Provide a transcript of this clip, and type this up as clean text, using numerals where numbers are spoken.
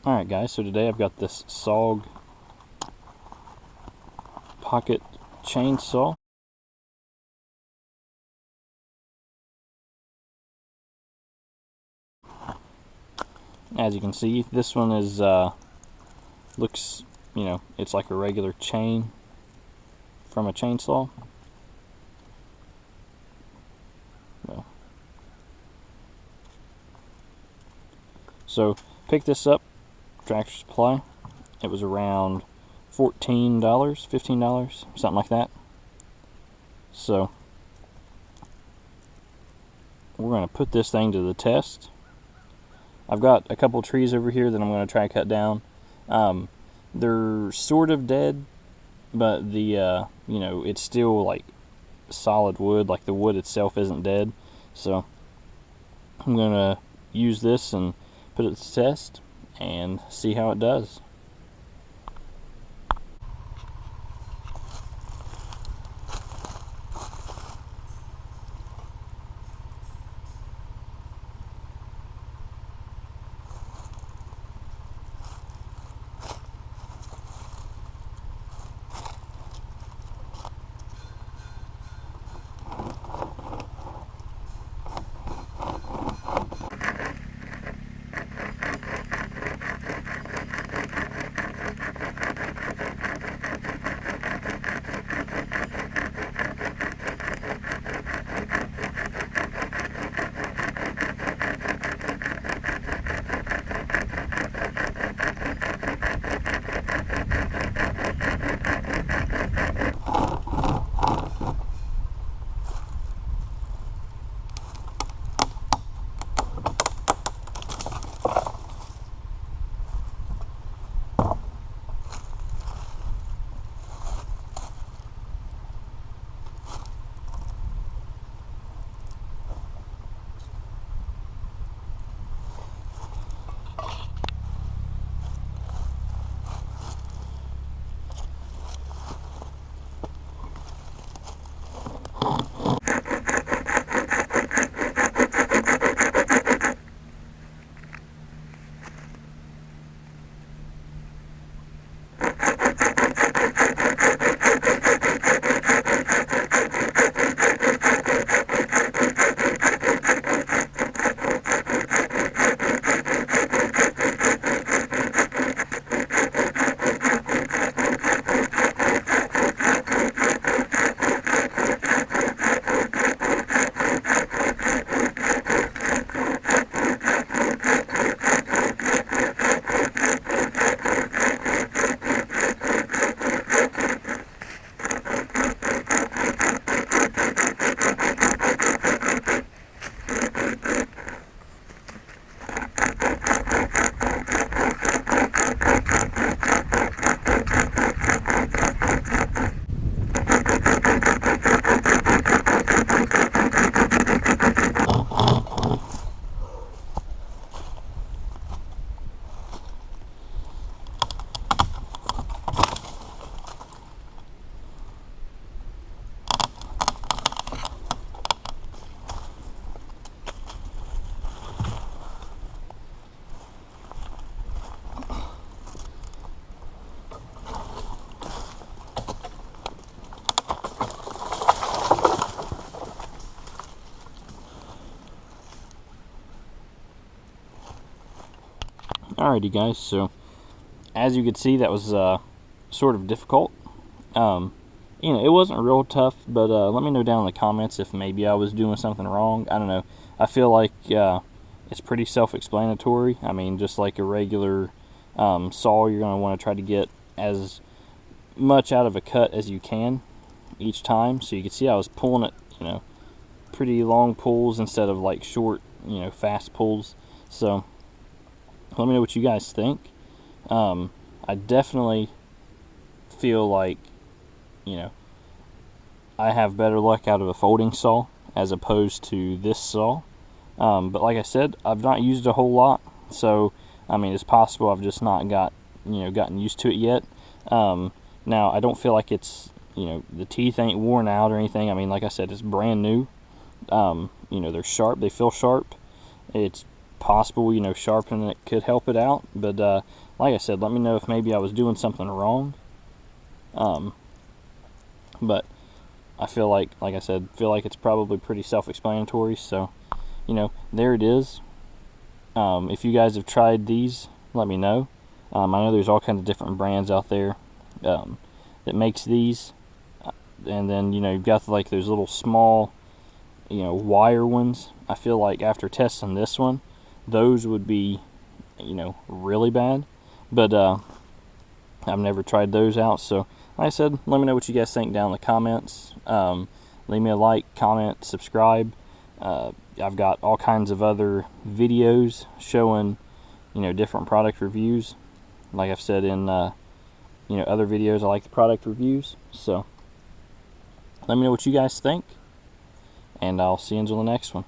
Alright guys, so today I've got this SOG pocket chainsaw. As you can see, this one is looks, it's like a regular chain from a chainsaw. So picked this up, Tractor Supply. It was around $14, $15, something like that. So we're going to put this thing to the test. I've got a couple trees over here that I'm going to try to cut down. They're sort of dead, but the it's still like solid wood, like the wood itself isn't dead. So I'm going to use this and put it to the test and see how it does. Alrighty guys, so as you could see, that was sort of difficult. It wasn't real tough, but let me know down in the comments if maybe I was doing something wrong. I don't know. I feel like it's pretty self-explanatory. I mean, just like a regular saw, you're going to want to try to get as much out of a cut as you can each time. So you can see I was pulling it, pretty long pulls instead of like short, fast pulls. So let me know what you guys think. I definitely feel like, I have better luck out of a folding saw as opposed to this saw. But like I said, I've not used it a whole lot, so I mean, it's possible I've just not gotten used to it yet. Now I don't feel like it's, the teeth ain't worn out or anything. I mean, like I said, it's brand new. They're sharp. They feel sharp. It's possible, you know, sharpening it could help it out. But like I said, let me know if maybe I was doing something wrong. But I feel like I said, it's probably pretty self-explanatory. So, you know, there it is. If you guys have tried these, let me know. I know there's all kinds of different brands out there that makes these. And then, you know, you've got like those little small, you know, wire ones. I feel like after testing this one, those would be, you know, really bad. But I've never tried those out. So like I said, let me know what you guys think down in the comments. Leave me a like, comment, subscribe. I've got all kinds of other videos showing, you know, different product reviews. Like I've said in, you know, other videos, I like the product reviews. So let me know what you guys think, and I'll see you until the next one.